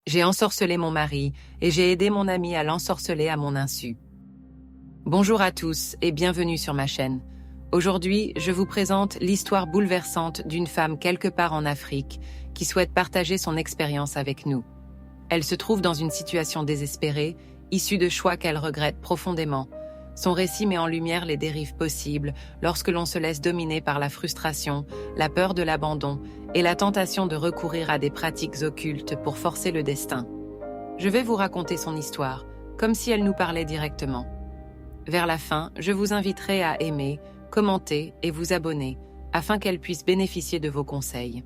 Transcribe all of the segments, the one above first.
J'ai ensorcelé mon mari et j'ai aidé mon ami à l'ensorceler à mon insu. Bonjour à tous et bienvenue sur ma chaîne. Aujourd'hui, je vous présente l'histoire bouleversante d'une femme quelque part en Afrique qui souhaite partager son expérience avec nous. Elle se trouve dans une situation désespérée, issue de choix qu'elle regrette profondément. Son récit met en lumière les dérives possibles lorsque l'on se laisse dominer par la frustration, la peur de l'abandon et la tentation de recourir à des pratiques occultes pour forcer le destin. Je vais vous raconter son histoire, comme si elle nous parlait directement. Vers la fin, je vous inviterai à aimer, commenter et vous abonner, afin qu'elle puisse bénéficier de vos conseils.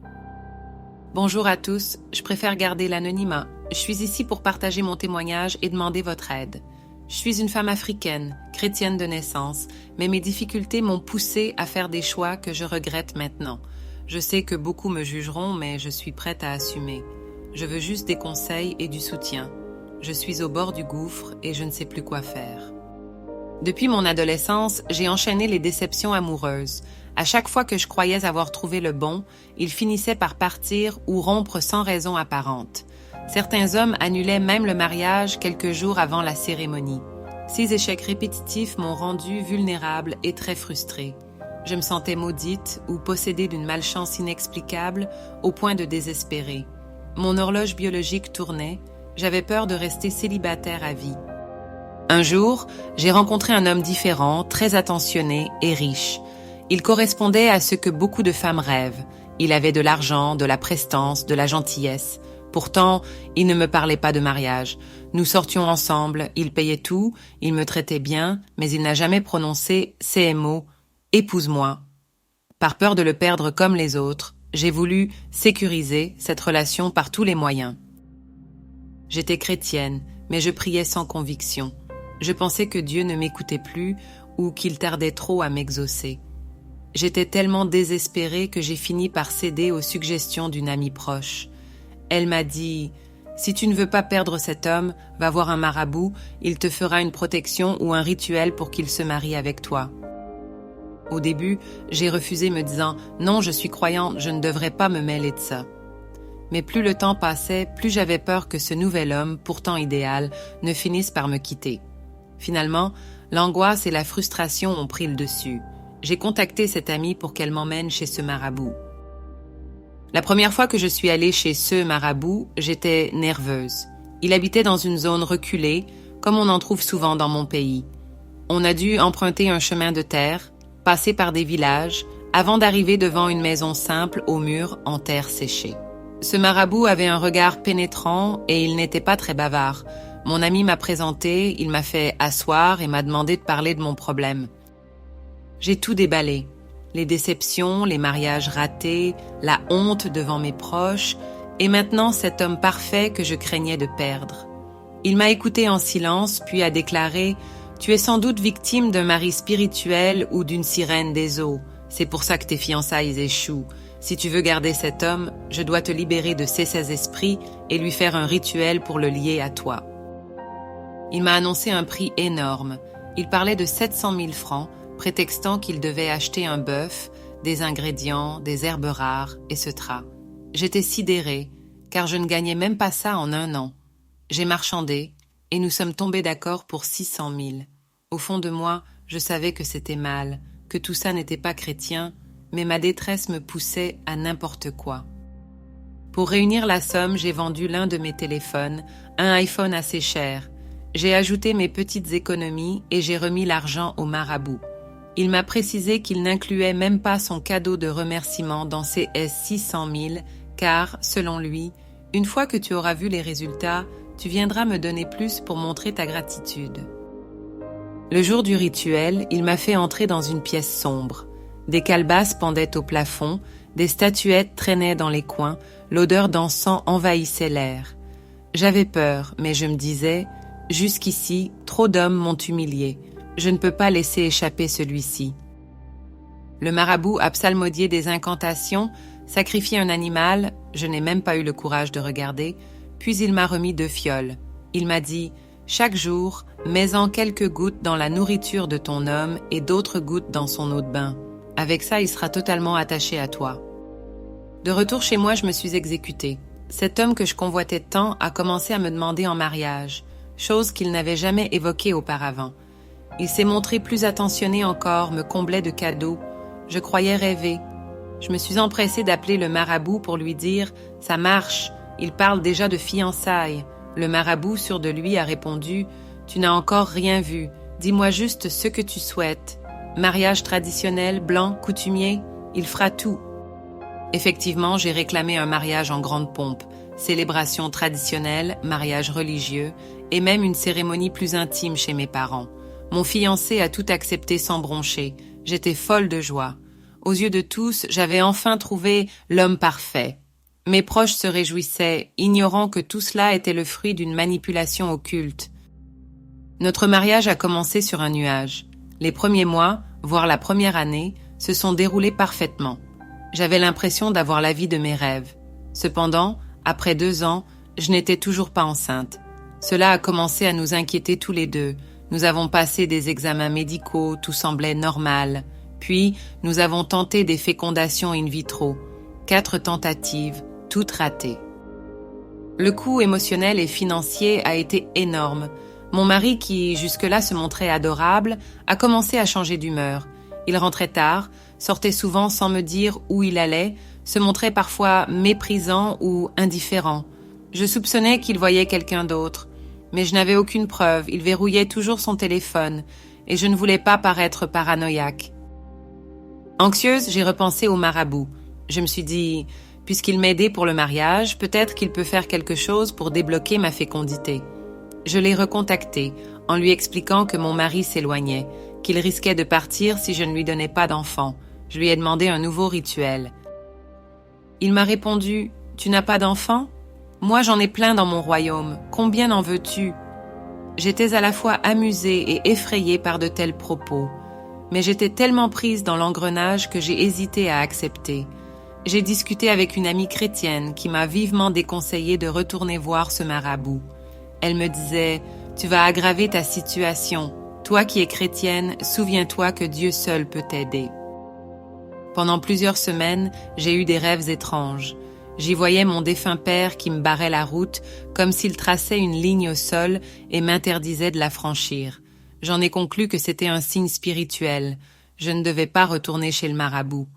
Bonjour à tous, je préfère garder l'anonymat. Je suis ici pour partager mon témoignage et demander votre aide. Je suis une femme africaine, chrétienne de naissance, mais mes difficultés m'ont poussée à faire des choix que je regrette maintenant. Je sais que beaucoup me jugeront, mais je suis prête à assumer. Je veux juste des conseils et du soutien. Je suis au bord du gouffre et je ne sais plus quoi faire. Depuis mon adolescence, j'ai enchaîné les déceptions amoureuses. À chaque fois que je croyais avoir trouvé le bon, il finissait par partir ou rompre sans raison apparente. Certains hommes annulaient même le mariage quelques jours avant la cérémonie. Ces échecs répétitifs m'ont rendue vulnérable et très frustrée. Je me sentais maudite ou possédée d'une malchance inexplicable au point de désespérer. Mon horloge biologique tournait, j'avais peur de rester célibataire à vie. Un jour, j'ai rencontré un homme différent, très attentionné et riche. Il correspondait à ce que beaucoup de femmes rêvent. Il avait de l'argent, de la prestance, de la gentillesse. Pourtant, il ne me parlait pas de mariage. Nous sortions ensemble, il payait tout, il me traitait bien, mais il n'a jamais prononcé ces mots « épouse-moi ». Par peur de le perdre comme les autres, j'ai voulu sécuriser cette relation par tous les moyens. J'étais chrétienne, mais je priais sans conviction. Je pensais que Dieu ne m'écoutait plus ou qu'il tardait trop à m'exaucer. J'étais tellement désespérée que j'ai fini par céder aux suggestions d'une amie proche. Elle m'a dit « Si tu ne veux pas perdre cet homme, va voir un marabout, il te fera une protection ou un rituel pour qu'il se marie avec toi. » Au début, j'ai refusé me disant « Non, je suis croyante, je ne devrais pas me mêler de ça. » Mais plus le temps passait, plus j'avais peur que ce nouvel homme, pourtant idéal, ne finisse par me quitter. Finalement, l'angoisse et la frustration ont pris le dessus. J'ai contacté cette amie pour qu'elle m'emmène chez ce marabout. La première fois que je suis allée chez ce marabout, j'étais nerveuse. Il habitait dans une zone reculée, comme on en trouve souvent dans mon pays. On a dû emprunter un chemin de terre, passer par des villages, avant d'arriver devant une maison simple aux murs en terre séchée. Ce marabout avait un regard pénétrant et il n'était pas très bavard. Mon ami m'a présenté, il m'a fait asseoir et m'a demandé de parler de mon problème. J'ai tout déballé. Les déceptions, les mariages ratés, la honte devant mes proches, et maintenant cet homme parfait que je craignais de perdre. Il m'a écouté en silence, puis a déclaré « Tu es sans doute victime d'un mari spirituel ou d'une sirène des eaux. C'est pour ça que tes fiançailles échouent. Si tu veux garder cet homme, je dois te libérer de ces esprits et lui faire un rituel pour le lier à toi. » Il m'a annoncé un prix énorme. Il parlait de 700 000 francs, prétextant qu'il devait acheter un bœuf, des ingrédients, des herbes rares et ce drap. J'étais sidérée, car je ne gagnais même pas ça en un an. J'ai marchandé, et nous sommes tombés d'accord pour 600 000. Au fond de moi, je savais que c'était mal, que tout ça n'était pas chrétien, mais ma détresse me poussait à n'importe quoi. Pour réunir la somme, j'ai vendu l'un de mes téléphones, un iPhone assez cher. J'ai ajouté mes petites économies et j'ai remis l'argent au marabout. Il m'a précisé qu'il n'incluait même pas son cadeau de remerciement dans ces 600 000, car, selon lui, une fois que tu auras vu les résultats, tu viendras me donner plus pour montrer ta gratitude. Le jour du rituel, il m'a fait entrer dans une pièce sombre. Des calebasses pendaient au plafond, des statuettes traînaient dans les coins, l'odeur d'encens envahissait l'air. J'avais peur, mais je me disais, jusqu'ici, trop d'hommes m'ont humiliée. Je ne peux pas laisser échapper celui-ci. Le marabout a psalmodié des incantations, sacrifié un animal, je n'ai même pas eu le courage de regarder, puis il m'a remis 2 fioles. Il m'a dit « Chaque jour, mets-en quelques gouttes dans la nourriture de ton homme et d'autres gouttes dans son eau de bain. Avec ça, il sera totalement attaché à toi. » De retour chez moi, je me suis exécutée. cet homme que je convoitais tant a commencé à me demander en mariage, chose qu'il n'avait jamais évoquée auparavant. Il s'est montré plus attentionné encore, me comblait de cadeaux. Je croyais rêver. Je me suis empressée d'appeler le marabout pour lui dire « Ça marche, il parle déjà de fiançailles ». Le marabout, sûr de lui, a répondu « Tu n'as encore rien vu, dis-moi juste ce que tu souhaites. Mariage traditionnel, blanc, coutumier, il fera tout. » Effectivement, j'ai réclamé un mariage en grande pompe, célébration traditionnelle, mariage religieux et même une cérémonie plus intime chez mes parents. Mon fiancé a tout accepté sans broncher. J'étais folle de joie. Aux yeux de tous, j'avais enfin trouvé l'homme parfait. Mes proches se réjouissaient, ignorant que tout cela était le fruit d'une manipulation occulte. Notre mariage a commencé sur un nuage. Les premiers mois, voire la première année, se sont déroulés parfaitement. J'avais l'impression d'avoir la vie de mes rêves. Cependant, après 2 ans, je n'étais toujours pas enceinte. Cela a commencé à nous inquiéter tous les deux. Nous avons passé des examens médicaux, tout semblait normal. Puis, nous avons tenté des fécondations in vitro. 4 tentatives, toutes ratées. Le coût émotionnel et financier a été énorme. Mon mari, qui jusque-là se montrait adorable, a commencé à changer d'humeur. Il rentrait tard, sortait souvent sans me dire où il allait, se montrait parfois méprisant ou indifférent. Je soupçonnais qu'il voyait quelqu'un d'autre. Mais je n'avais aucune preuve, il verrouillait toujours son téléphone, et je ne voulais pas paraître paranoïaque. Anxieuse, j'ai repensé au marabout. Je me suis dit, puisqu'il m'aidait pour le mariage, peut-être qu'il peut faire quelque chose pour débloquer ma fécondité. Je l'ai recontacté, en lui expliquant que mon mari s'éloignait, qu'il risquait de partir si je ne lui donnais pas d'enfant. Je lui ai demandé un nouveau rituel. Il m'a répondu, « Tu n'as pas d'enfant ? Moi, j'en ai plein dans mon royaume. Combien en veux-tu » J'étais à la fois amusée et effrayée par de tels propos. Mais j'étais tellement prise dans l'engrenage que j'ai hésité à accepter. J'ai discuté avec une amie chrétienne qui m'a vivement déconseillé de retourner voir ce marabout. Elle me disait, « Tu vas aggraver ta situation. Toi qui es chrétienne, souviens-toi que Dieu seul peut t'aider. » Pendant plusieurs semaines, j'ai eu des rêves étranges. J'y voyais mon défunt père qui me barrait la route comme s'il traçait une ligne au sol et m'interdisait de la franchir. J'en ai conclu que c'était un signe spirituel. Je ne devais pas retourner chez le marabout.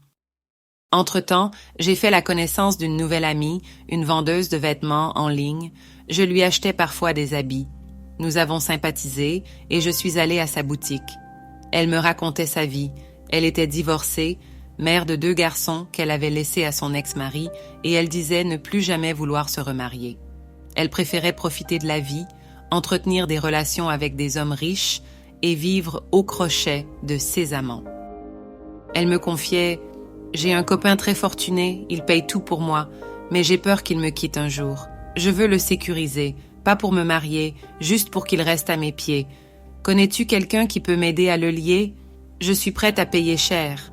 Entre-temps, j'ai fait la connaissance d'une nouvelle amie, une vendeuse de vêtements en ligne. Je lui achetais parfois des habits. Nous avons sympathisé et je suis allée à sa boutique. Elle me racontait sa vie. Elle était divorcée, mère de 2 garçons qu'elle avait laissés à son ex-mari, et elle disait ne plus jamais vouloir se remarier. Elle préférait profiter de la vie, entretenir des relations avec des hommes riches et vivre au crochet de ses amants. Elle me confiait « J'ai un copain très fortuné, il paye tout pour moi, mais j'ai peur qu'il me quitte un jour. Je veux le sécuriser, pas pour me marier, juste pour qu'il reste à mes pieds. Connais-tu quelqu'un qui peut m'aider à le lier? Je suis prête à payer cher. »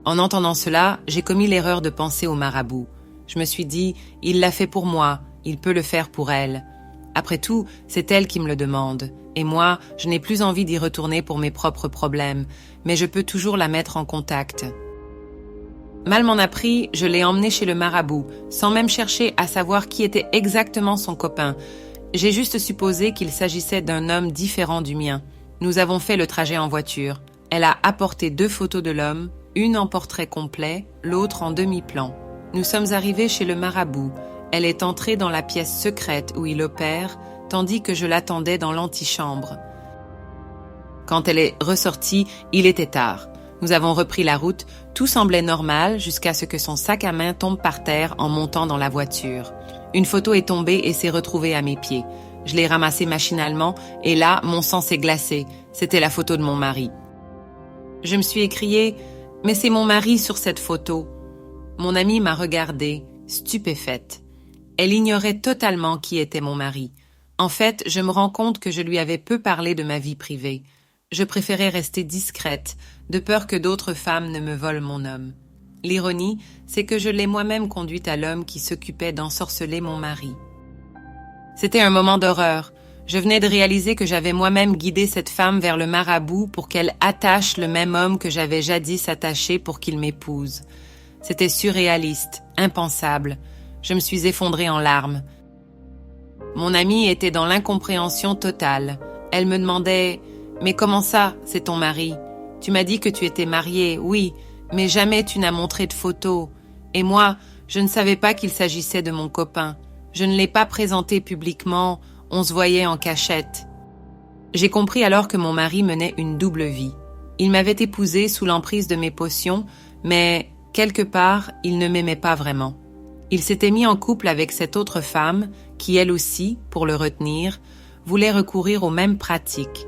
En entendant cela, j'ai commis l'erreur de penser au marabout. Je me suis dit, il l'a fait pour moi, il peut le faire pour elle. Après tout, c'est elle qui me le demande. Et moi, je n'ai plus envie d'y retourner pour mes propres problèmes, mais je peux toujours la mettre en contact. Mal m'en a pris, je l'ai emmenée chez le marabout, sans même chercher à savoir qui était exactement son copain. J'ai juste supposé qu'il s'agissait d'un homme différent du mien. Nous avons fait le trajet en voiture. Elle a apporté 2 photos de l'homme, une en portrait complet, l'autre en demi-plan. Nous sommes arrivés chez le marabout. Elle est entrée dans la pièce secrète où il opère, tandis que je l'attendais dans l'antichambre. Quand elle est ressortie, il était tard. Nous avons repris la route, tout semblait normal jusqu'à ce que son sac à main tombe par terre en montant dans la voiture. Une photo est tombée et s'est retrouvée à mes pieds. Je l'ai ramassée machinalement et là, mon sang s'est glacé. C'était la photo de mon mari. Je me suis écriée « Mais c'est mon mari sur cette photo !» Mon amie m'a regardée, stupéfaite. Elle ignorait totalement qui était mon mari. En fait, je me rends compte que je lui avais peu parlé de ma vie privée. Je préférais rester discrète, de peur que d'autres femmes ne me volent mon homme. L'ironie, c'est que je l'ai moi-même conduite à l'homme qui s'occupait d'ensorceler mon mari. C'était un moment d'horreur. Je venais de réaliser que j'avais moi-même guidé cette femme vers le marabout pour qu'elle attache le même homme que j'avais jadis attaché pour qu'il m'épouse. C'était surréaliste, impensable. Je me suis effondrée en larmes. Mon amie était dans l'incompréhension totale. Elle me demandait « Mais comment ça, c'est ton mari? Tu m'as dit que tu étais mariée, oui, mais jamais tu n'as montré de photos. Et moi, je ne savais pas qu'il s'agissait de mon copain. Je ne l'ai pas présenté publiquement, on se voyait en cachette. » J'ai compris alors que mon mari menait une double vie. Il m'avait épousée sous l'emprise de mes potions, mais quelque part, il ne m'aimait pas vraiment. Il s'était mis en couple avec cette autre femme qui, elle aussi, pour le retenir, voulait recourir aux mêmes pratiques.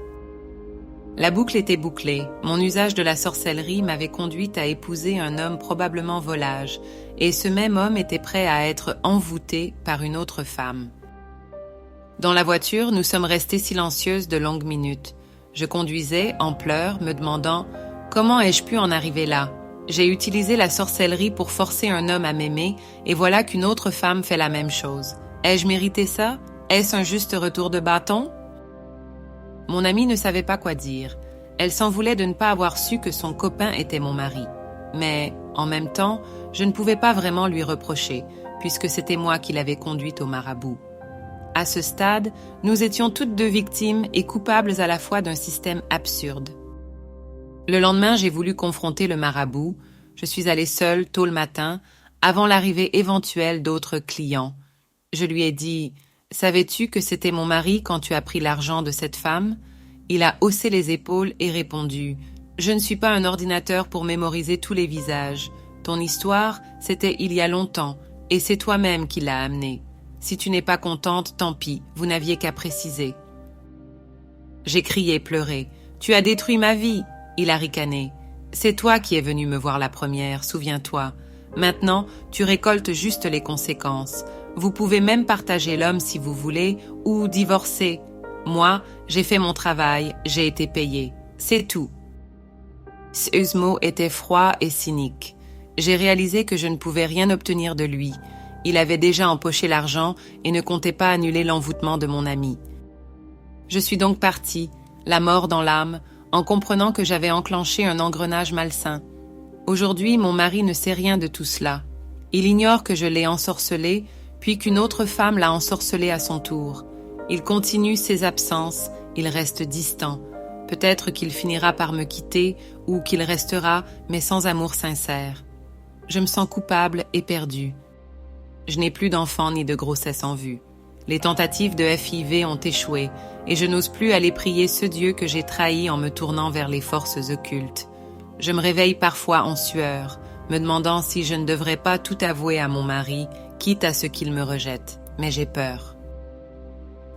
La boucle était bouclée. Mon usage de la sorcellerie m'avait conduite à épouser un homme probablement volage, et ce même homme était prêt à être envoûté par une autre femme. Dans la voiture, nous sommes restés silencieuses de longues minutes. Je conduisais, en pleurs, me demandant « Comment ai-je pu en arriver là ?» J'ai utilisé la sorcellerie pour forcer un homme à m'aimer, et voilà qu'une autre femme fait la même chose. Ai-je mérité ça? Est-ce un juste retour de bâton? Mon amie ne savait pas quoi dire. Elle s'en voulait de ne pas avoir su que son copain était mon mari. Mais, en même temps, je ne pouvais pas vraiment lui reprocher, puisque c'était moi qui l'avais conduite au marabout. À ce stade, nous étions toutes deux victimes et coupables à la fois d'un système absurde. Le lendemain, j'ai voulu confronter le marabout. Je suis allée seule tôt le matin, avant l'arrivée éventuelle d'autres clients. Je lui ai dit « Savais-tu que c'était mon mari quand tu as pris l'argent de cette femme ?» Il a haussé les épaules et répondu « Je ne suis pas un ordinateur pour mémoriser tous les visages. Ton histoire, c'était il y a longtemps, et c'est toi-même qui l'as amenée. Si tu n'es pas contente, tant pis, vous n'aviez qu'à préciser. » J'ai crié, pleuré. « Tu as détruit ma vie !» Il a ricané. « C'est toi qui es venu me voir la première, souviens-toi. Maintenant, tu récoltes juste les conséquences. Vous pouvez même partager l'homme si vous voulez, ou divorcer. Moi, j'ai fait mon travail, j'ai été payée. C'est tout. » Ce mot était froid et cynique. J'ai réalisé que je ne pouvais rien obtenir de lui. Il avait déjà empoché l'argent et ne comptait pas annuler l'envoûtement de mon ami. Je suis donc partie, la mort dans l'âme, en comprenant que j'avais enclenché un engrenage malsain. Aujourd'hui, mon mari ne sait rien de tout cela. Il ignore que je l'ai ensorcelé, puis qu'une autre femme l'a ensorcelé à son tour. Il continue ses absences, il reste distant. Peut-être qu'il finira par me quitter ou qu'il restera, mais sans amour sincère. Je me sens coupable et perdue. Je n'ai plus d'enfant ni de grossesse en vue. Les tentatives de FIV ont échoué et je n'ose plus aller prier ce Dieu que j'ai trahi en me tournant vers les forces occultes. Je me réveille parfois en sueur, me demandant si je ne devrais pas tout avouer à mon mari, quitte à ce qu'il me rejette, mais j'ai peur.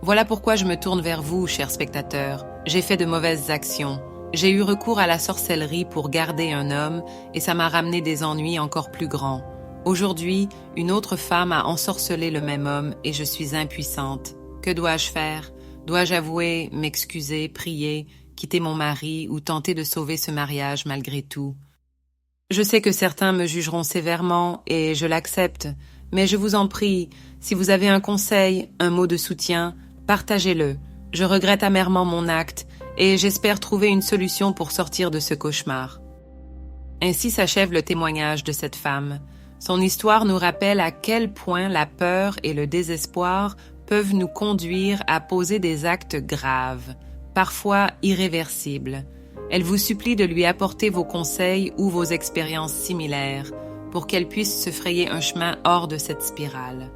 Voilà pourquoi je me tourne vers vous, chers spectateurs. J'ai fait de mauvaises actions. J'ai eu recours à la sorcellerie pour garder un homme et ça m'a ramené des ennuis encore plus grands. Aujourd'hui, une autre femme a ensorcelé le même homme et je suis impuissante. Que dois-je faire? Dois-je avouer, m'excuser, prier, quitter mon mari ou tenter de sauver ce mariage malgré tout? Je sais que certains me jugeront sévèrement et je l'accepte, mais je vous en prie, si vous avez un conseil, un mot de soutien, partagez-le. Je regrette amèrement mon acte et j'espère trouver une solution pour sortir de ce cauchemar. Ainsi s'achève le témoignage de cette femme. Son histoire nous rappelle à quel point la peur et le désespoir peuvent nous conduire à poser des actes graves, parfois irréversibles. Elle vous supplie de lui apporter vos conseils ou vos expériences similaires pour qu'elle puisse se frayer un chemin hors de cette spirale.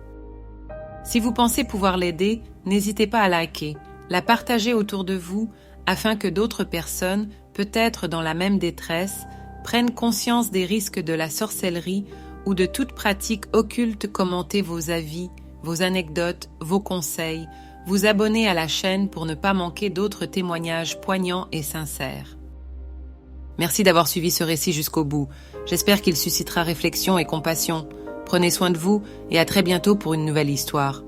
Si vous pensez pouvoir l'aider, n'hésitez pas à liker, la partager autour de vous afin que d'autres personnes, peut-être dans la même détresse, prennent conscience des risques de la sorcellerie ou de toute pratique occulte. Commentez vos avis, vos anecdotes, vos conseils, vous abonner à la chaîne pour ne pas manquer d'autres témoignages poignants et sincères. Merci d'avoir suivi ce récit jusqu'au bout. J'espère qu'il suscitera réflexion et compassion. Prenez soin de vous et à très bientôt pour une nouvelle histoire.